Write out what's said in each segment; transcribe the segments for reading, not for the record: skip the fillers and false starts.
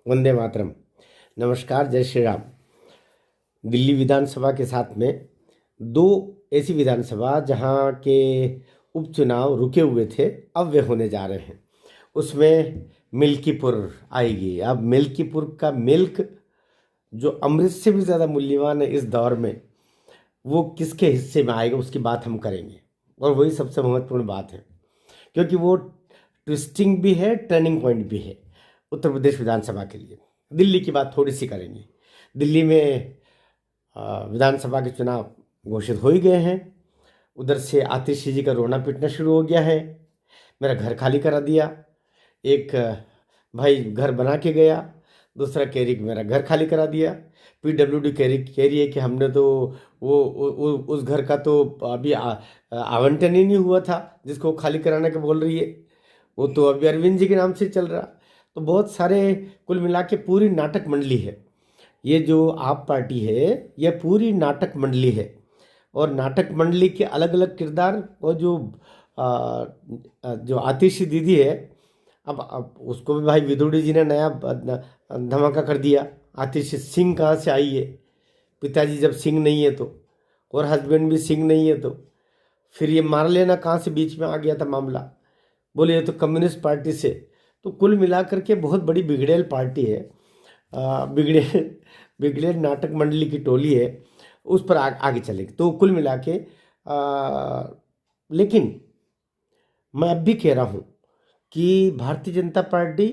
वंदे मातरम। नमस्कार, जय श्री राम। दिल्ली विधानसभा के साथ में दो ऐसी विधानसभा जहां के उपचुनाव रुके हुए थे, अब वे होने जा रहे हैं। उसमें मिल्कीपुर आएगी। अब मिल्कीपुर का मिल्क जो अमृत से भी ज़्यादा मूल्यवान है इस दौर में, वो किसके हिस्से में आएगा उसकी बात हम करेंगे। और वही सबसे महत्वपूर्ण बात है, क्योंकि वो ट्विस्टिंग भी है, टर्निंग पॉइंट भी है उत्तर प्रदेश विधानसभा के लिए। दिल्ली की बात थोड़ी सी करेंगे। दिल्ली में विधानसभा के चुनाव घोषित हो ही गए हैं। उधर से आतिशी जी का रोना पीटना शुरू हो गया है, मेरा घर खाली करा दिया। एक भाई घर बना के गया, दूसरा कह रही कि मेरा घर खाली करा दिया। पीडब्ल्यूडी कह रही है कि हमने तो उस घर का तो अभी आवंटन ही नहीं हुआ था जिसको खाली कराने के बोल रही है। वो तो अभी अरविंद जी के नाम से चल रहा। तो बहुत सारे, कुल मिला के पूरी नाटक मंडली है। ये जो आप पार्टी है, ये पूरी नाटक मंडली है। और नाटक मंडली के अलग अलग किरदार, और जो आतिशी दीदी है, अब उसको भी भाई विदुड़ी जी ने नया धमाका कर दिया। आतिशी सिंह कहाँ से आई है? पिताजी जब सिंह नहीं है तो, और हस्बैंड भी सिंह नहीं है तो फिर ये मार लेना कहाँ से बीच में आ गया था मामला? बोले ये तो कम्युनिस्ट पार्टी से। तो कुल मिलाकर के बहुत बड़ी बिगड़ेल पार्टी है, बिगड़ेल नाटक मंडली की टोली है। उस पर आगे चलेगी। तो कुल मिला के लेकिन मैं अब भी कह रहा हूँ कि भारतीय जनता पार्टी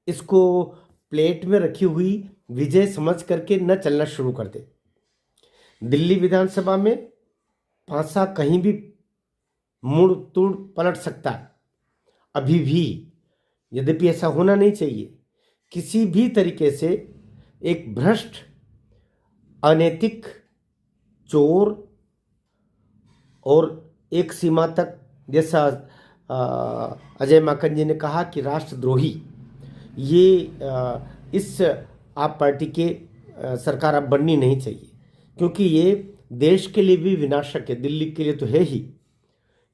इसको प्लेट में रखी हुई विजय समझ करके न चलना शुरू कर दे। दिल्ली विधानसभा में पासा कहीं भी मुड़ तुड़ पलट सकता है अभी भी, यद्यपि ऐसा होना नहीं चाहिए। किसी भी तरीके से एक भ्रष्ट, अनैतिक, चोर और एक सीमा तक, जैसा अजय माकन जी ने कहा कि राष्ट्रद्रोही, ये इस आप पार्टी के सरकार अब बननी नहीं चाहिए, क्योंकि ये देश के लिए भी विनाशक है। दिल्ली के लिए तो है ही।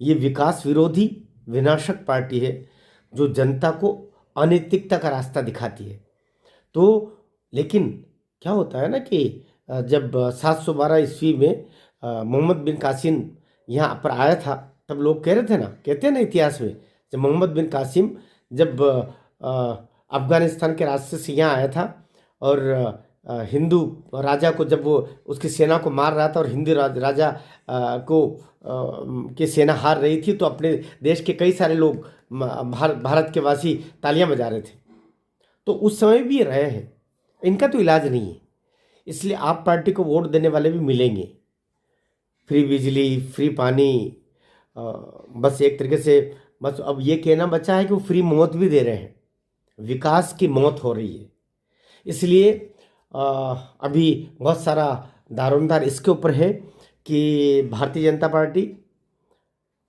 ये विकास विरोधी विनाशक पार्टी है जो जनता को अनैतिकता का रास्ता दिखाती है। तो लेकिन क्या होता है ना कि जब 712 ईस्वी में मोहम्मद बिन कासिम यहाँ पर आया था, तब लोग कह रहे थे ना, कहते हैं ना इतिहास में, जब मोहम्मद बिन कासिम जब अफगानिस्तान के रास्ते से यहाँ आया था और हिंदू राजा को, जब वो उसकी सेना को मार रहा था और हिंदू राजा की सेना हार रही थी, तो अपने देश के कई सारे लोग, भारत के वासी तालियां बजा रहे थे। तो उस समय भी ये रहे हैं। इनका तो इलाज नहीं है। इसलिए आप पार्टी को वोट देने वाले भी मिलेंगे। फ्री बिजली, फ्री पानी, बस एक तरीके से, बस अब ये कहना बचा है कि वो फ्री मौत भी दे रहे हैं। विकास की मौत हो रही है। इसलिए अभी बहुत सारा दारोमदार इसके ऊपर है कि भारतीय जनता पार्टी,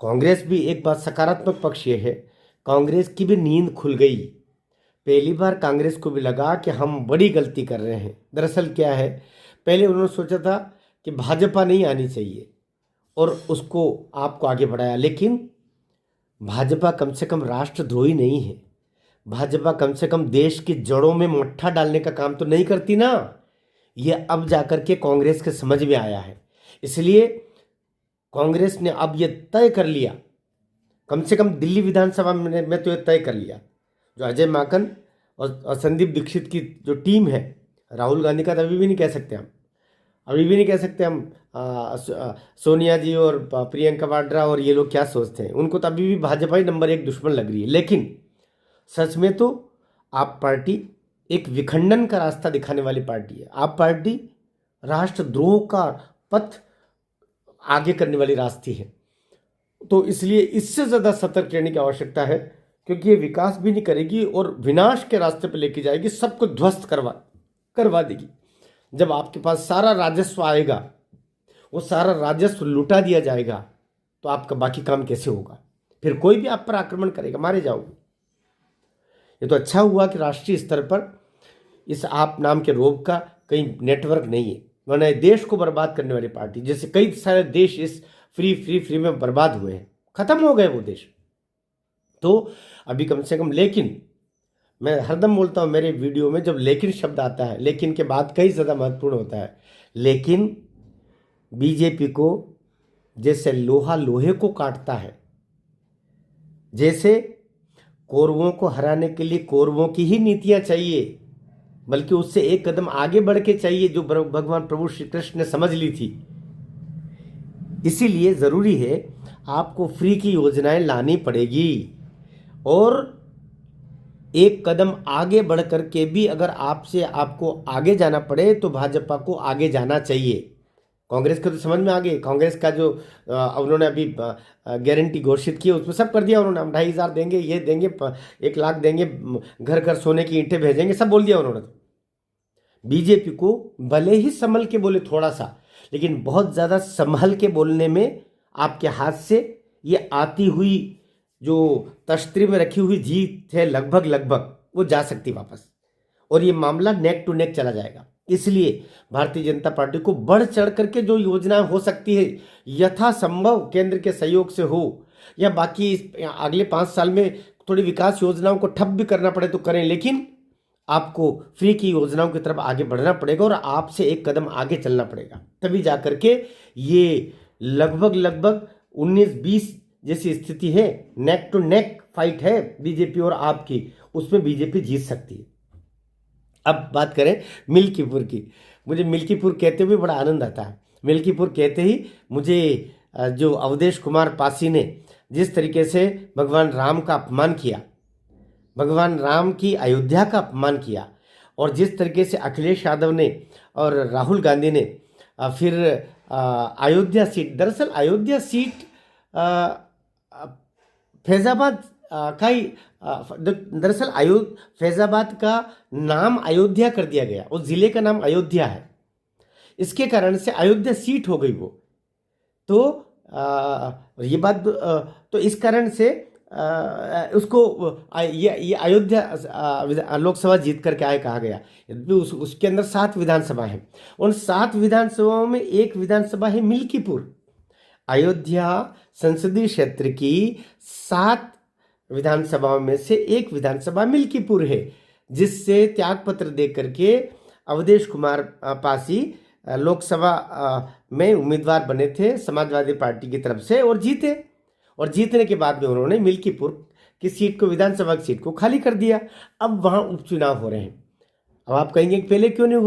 कांग्रेस भी, एक बात सकारात्मक पक्ष ये है, कांग्रेस की भी नींद खुल गई। पहली बार कांग्रेस को भी लगा कि हम बड़ी गलती कर रहे हैं। दरअसल क्या है, पहले उन्होंने सोचा था कि भाजपा नहीं आनी चाहिए और उसको आपको आगे बढ़ाया, लेकिन भाजपा कम से कम राष्ट्रद्रोही नहीं है। भाजपा कम से कम देश की जड़ों में मट्ठा डालने का काम तो नहीं करती ना। ये अब जाकर के कांग्रेस के समझ में आया है। इसलिए कांग्रेस ने अब ये तय कर लिया, कम से कम दिल्ली विधानसभा में तो ये तय कर लिया, जो अजय माकन और संदीप दीक्षित की जो टीम है, राहुल गांधी का तो अभी भी नहीं कह सकते हम, अभी भी नहीं कह सकते हम सोनिया जी और प्रियंका वाड्रा और ये लोग क्या सोचते हैं, उनको तो अभी भी भाजपा ही नंबर 1 दुश्मन लग रही है। लेकिन सच में तो आप पार्टी एक विखंडन का रास्ता दिखाने वाली पार्टी है। आप पार्टी राष्ट्रद्रोह का पथ आगे करने वाली रास्ते है। तो इसलिए इससे ज़्यादा सतर्क रहने की आवश्यकता है, क्योंकि ये विकास भी नहीं करेगी और विनाश के रास्ते पर लेके जाएगी, सबको ध्वस्त करवा देगी। जब आपके पास सारा राजस्व आएगा, वो सारा राजस्व लुटा दिया जाएगा, तो आपका बाकी काम कैसे होगा? फिर कोई भी आप पर आक्रमण करेगा, मारे जाओगे। ये तो अच्छा हुआ कि राष्ट्रीय स्तर पर इस आप नाम के रोग का कहीं नेटवर्क नहीं है, वरना देश को बर्बाद करने वाली पार्टी, जैसे कई सारे देश इस फ्री में बर्बाद हुए हैं, खत्म हो गए वो देश। तो अभी कम से कम, लेकिन मैं हरदम बोलता हूँ मेरे वीडियो में, जब लेकिन शब्द आता है, लेकिन के बाद कई ज़्यादा महत्वपूर्ण होता है। लेकिन बीजेपी को जैसे लोहा लोहे को काटता है, जैसे कौरवों को हराने के लिए कौरवों की ही नीतियां चाहिए, बल्कि उससे एक कदम आगे बढ़ के चाहिए, जो भगवान प्रभु श्री कृष्ण ने समझ ली थी। इसीलिए ज़रूरी है आपको फ्री की योजनाएं लानी पड़ेगी, और एक कदम आगे बढ़ करके भी अगर आपको आगे जाना पड़े तो भाजपा को आगे जाना चाहिए। कांग्रेस के तो समझ में आ गई, कांग्रेस का जो उन्होंने अभी गारंटी घोषित की उसमें सब कर दिया उन्होंने। हम 2,500 देंगे, ये देंगे, 1 लाख देंगे, घर घर सोने की ईंटें भेजेंगे, सब बोल दिया उन्होंने। बीजेपी को भले ही संभल के बोले थोड़ा सा, लेकिन बहुत ज़्यादा संभल के बोलने में आपके हाथ से ये आती हुई जो तश्तरी में रखी हुई जीत है लगभग लगभग वो जा सकती वापस, और ये मामला नेक टू नेक चला जाएगा। इसलिए भारतीय जनता पार्टी को बढ़ चढ़ करके जो योजना हो सकती है यथासंभव केंद्र के सहयोग से हो, या बाकी अगले 5 साल में थोड़ी विकास योजनाओं को ठप भी करना पड़े तो करें, लेकिन आपको फ्री की योजनाओं की तरफ आगे बढ़ना पड़ेगा और आपसे एक कदम आगे चलना पड़ेगा, तभी जा करके ये लगभग लगभग 19-20 जैसी स्थिति है, नेक टू नेक फाइट है बीजेपी और आपकी, उसमें बीजेपी जीत सकती है। अब बात करें मिल्कीपुर की। मुझे मिल्कीपुर कहते हुए बड़ा आनंद आता है। मिल्कीपुर कहते ही मुझे जो अवधेश कुमार पासी ने जिस तरीके से भगवान राम का अपमान किया, भगवान राम की अयोध्या का अपमान किया, और जिस तरीके से अखिलेश यादव ने और राहुल गांधी ने फिर अयोध्या सीट, दरअसल अयोध्या सीट फैज़ाबाद का ही, दरअसल फैज़ाबाद का नाम अयोध्या कर दिया गया, उस ज़िले का नाम अयोध्या है, इसके कारण से अयोध्या सीट हो गई वो। तो ये बात तो इस कारण से उसको ये अयोध्या लोकसभा जीत करके आए कहा गया। उसके अंदर 7 विधानसभा हैं, उन 7 विधानसभाओं में एक विधानसभा है मिल्कीपुर। अयोध्या संसदीय क्षेत्र की 7 विधानसभाओं में से एक विधानसभा मिल्कीपुर है, जिससे त्यागपत्र दे करके अवधेश कुमार पासी लोकसभा में उम्मीदवार बने थे समाजवादी पार्टी की तरफ से, और जीते, और जीतने के बाद में उन्होंने मिल्कीपुर की सीट को, विधानसभा की सीट को खाली कर दिया। अब वहाँ उपचुनाव हो रहे हैं। अब आप कहेंगे कि पहले क्यों नहीं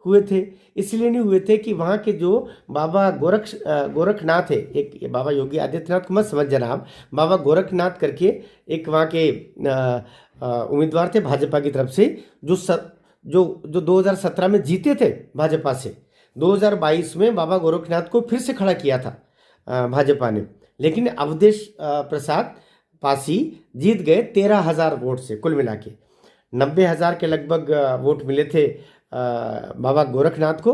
हुए थे? इसलिए नहीं हुए थे कि वहाँ के जो बाबा गोरखनाथ है, एक बाबा योगी आदित्यनाथ को मत समझ जाना आप, बाबा गोरखनाथ करके एक वहाँ के उम्मीदवार थे भाजपा की तरफ से, जो 2017 में जीते थे भाजपा से। 2022 में बाबा गोरखनाथ को फिर से खड़ा किया था भाजपा ने, लेकिन अवधेश प्रसाद पासी जीत गए 13,000 वोट से। कुल मिला के 90,000 के लगभग वोट मिले थे बाबा गोरखनाथ को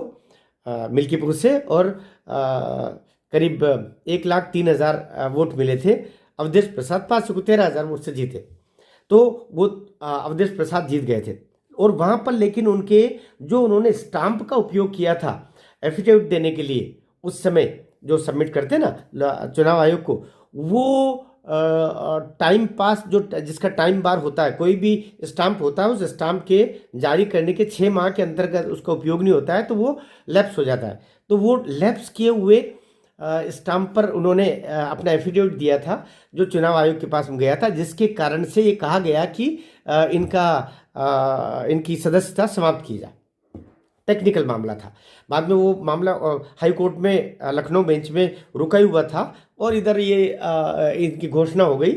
मिल्कीपुर से, और करीब 1,03,000 वोट मिले थे अवधेश प्रसाद पासी को, 13,000 वोट से जीते। तो वो अवधेश प्रसाद जीत गए थे। और वहाँ पर लेकिन उनके जो उन्होंने स्टाम्प का उपयोग किया था एफिडेविट देने के लिए, उस समय जो सबमिट करते ना चुनाव आयोग को, वो टाइम पास, जो जिसका टाइम बार होता है, कोई भी स्टाम्प होता है, उस स्टाम्प के जारी करने के 6 माह के अंतर्गत उसका उपयोग नहीं होता है, तो वो लैप्स हो जाता है। तो वो लैप्स किए हुए स्टाम्प पर उन्होंने अपना एफिडेविट दिया था, जो चुनाव आयोग के पास गया था, जिसके कारण से ये कहा गया कि इनकी सदस्यता समाप्त की जाए। टेक्निकल मामला था। बाद में वो मामला हाई कोर्ट में लखनऊ बेंच में रुका ही हुआ था, और इधर ये इनकी घोषणा हो गई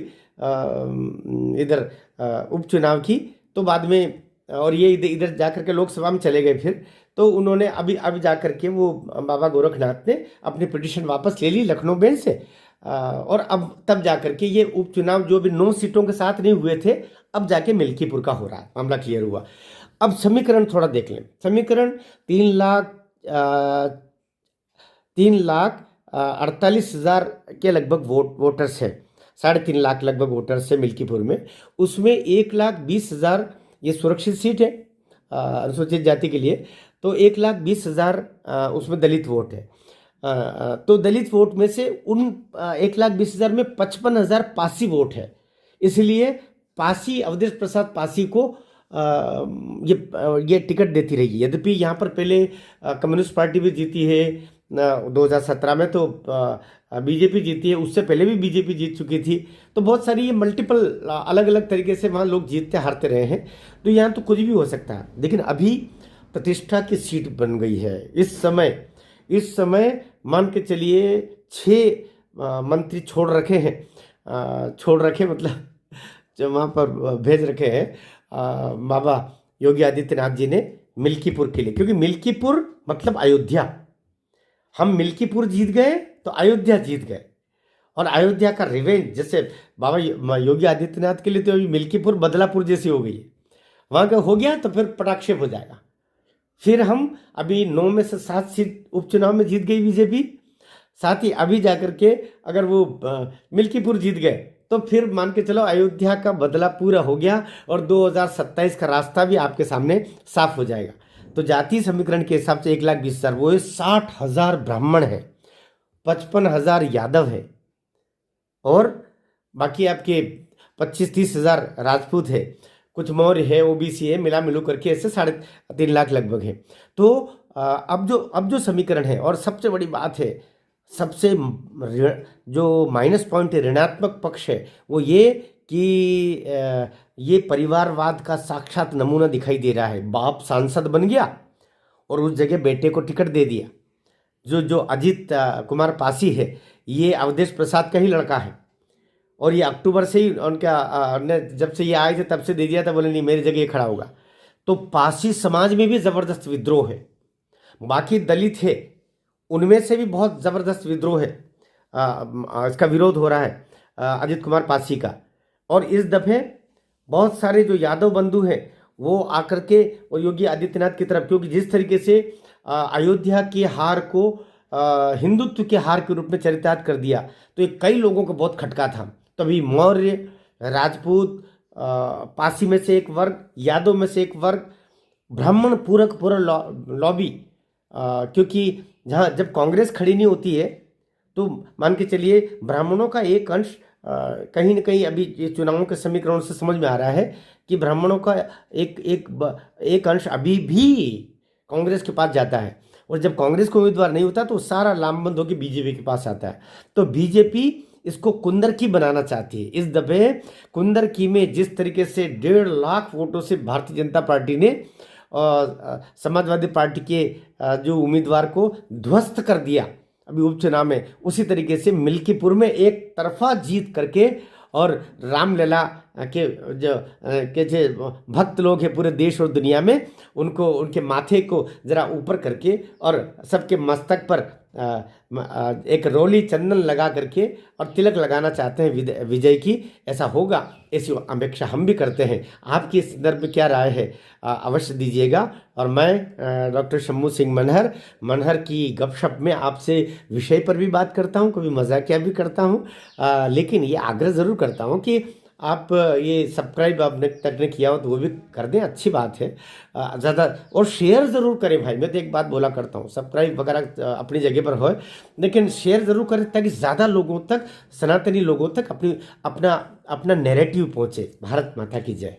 इधर उपचुनाव की। तो बाद में और ये इधर जाकर के लोकसभा में चले गए फिर। तो उन्होंने अभी जाकर के वो बाबा गोरखनाथ ने अपनी पिटीशन वापस ले ली लखनऊ बेंच से, और अब तब जाकर के ये उपचुनाव जो भी 9 सीटों के साथ नहीं हुए थे, अब जाके मिल्कीपुर का हो रहा है, मामला क्लियर हुआ। अब समीकरण थोड़ा देख लें। समीकरण 3,48,000 के लगभग वोटर्स हैं, 3.5 लाख लगभग वोटर्स है मिल्कीपुर में। उसमें 1,20,000 ये सुरक्षित सीट है अनुसूचित जाति के लिए, तो 1,20,000 उसमें दलित वोट है। तो दलित वोट में से उन 1,20,000 में 55,000 पासी वोट है। इसलिए पासी, अवधेश प्रसाद पासी को ये टिकट देती रही। यद्यपि यहाँ पर पहले कम्युनिस्ट पार्टी भी जीती है 2017 में, तो बीजेपी जीती है, उससे पहले भी बीजेपी जीत चुकी थी। तो बहुत सारी ये मल्टीपल अलग अलग तरीके से वहाँ लोग जीतते हारते रहे हैं। तो यहाँ तो कुछ भी हो सकता है, लेकिन अभी प्रतिष्ठा की सीट बन गई है। इस समय मान के चलिए 6 मंत्री छोड़ रखे मतलब जो वहाँ पर भेज रखे हैं बाबा योगी आदित्यनाथ जी ने मिल्कीपुर के लिए, क्योंकि मिल्कीपुर मतलब अयोध्या। हम मिल्कीपुर जीत गए तो अयोध्या जीत गए, और अयोध्या का रिवेंज जैसे बाबा योगी आदित्यनाथ के लिए तो अभी मिल्कीपुर बदलापुर जैसी हो गई है। वहाँ का हो गया तो फिर पटाक्षेप हो जाएगा। फिर हम अभी 9 में से 7 सीट उपचुनाव में जीत गई बीजेपी, साथ ही अभी जाकर के अगर वो मिल्कीपुर जीत गए तो फिर मान के चलो अयोध्या का बदला पूरा हो गया, और 2027 का रास्ता भी आपके सामने साफ हो जाएगा। तो जातीय समीकरण के हिसाब से 1,20,000 वो 60,000 ब्राह्मण है, 55,000 यादव है, और बाकी आपके 25-30 हज़ार राजपूत है, कुछ मौर्य है, ओबीसी है, मिलू करके ऐसे 3.5 लाख लगभग है। तो अब जो समीकरण है, और सबसे बड़ी बात है, सबसे जो माइनस पॉइंट है, ऋणात्मक पक्ष है, वो ये कि ये परिवारवाद का साक्षात नमूना दिखाई दे रहा है। बाप सांसद बन गया और उस जगह बेटे को टिकट दे दिया। जो अजीत कुमार पासी है, ये अवधेश प्रसाद का ही लड़का है, और ये अक्टूबर से ही उनका जब से ये आए थे तब से दे दिया था, बोले नहीं मेरी जगह ये खड़ा होगा। तो पासी समाज में भी ज़बरदस्त विद्रोह है। बाकी दलित है, उनमें से भी बहुत ज़बरदस्त विद्रोह है, इसका विरोध हो रहा है अजीत कुमार पासी का। और इस दफ़े बहुत सारे जो यादव बंधु हैं वो आकर के और योगी आदित्यनाथ की तरफ, क्योंकि जिस तरीके से अयोध्या की हार को हिंदुत्व के हार के रूप में चरितार्थ कर दिया, तो ये कई लोगों को बहुत खटका था। तभी मौर्य, राजपूत, पासी में से एक वर्ग, यादव में से एक वर्ग, ब्राह्मण पूरा लॉबी, क्योंकि जब कांग्रेस खड़ी नहीं होती है तो मान के चलिए ब्राह्मणों का एक अंश कहीं न कहीं अभी ये चुनावों के समीकरणों से समझ में आ रहा है कि ब्राह्मणों का एक अंश अभी भी कांग्रेस के पास जाता है, और जब कांग्रेस को उम्मीदवार नहीं होता तो सारा लामबंद होकर बीजेपी के पास आता है। तो बीजेपी इसको कुंदरकी बनाना चाहती है। इस दफे कुंदरकी में जिस तरीके से 1.5 लाख वोटों से भारतीय जनता पार्टी ने समाजवादी पार्टी के जो उम्मीदवार को ध्वस्त कर दिया अभी उपचुनाव में, उसी तरीके से मिल्कीपुर में एक तरफा जीत करके, और रामलला के जो भक्त लोग हैं पूरे देश और दुनिया में, उनको उनके माथे को जरा ऊपर करके और सबके मस्तक पर एक रोली चंदन लगा करके और तिलक लगाना चाहते हैं विजय की। ऐसा होगा ऐसी अपेक्षा हम भी करते हैं। आपकी इस संदर्भ में क्या राय है अवश्य दीजिएगा। और मैं डॉक्टर शम्भू सिंह मनहर की गपशप में आपसे विषय पर भी बात करता हूँ, कभी मजाकिया भी करता हूँ, लेकिन ये आग्रह ज़रूर करता हूँ कि आप ये सब्सक्राइब आपने तक ने किया हो तो वो भी कर दें, अच्छी बात है ज़्यादा, और शेयर ज़रूर करें भाई। मैं तो एक बात बोला करता हूँ, सब्सक्राइब वगैरह अपनी जगह पर हो, लेकिन शेयर ज़रूर करें ताकि ज़्यादा लोगों तक, सनातनी लोगों तक अपना नैरेटिव पहुँचे। भारत माता की जय।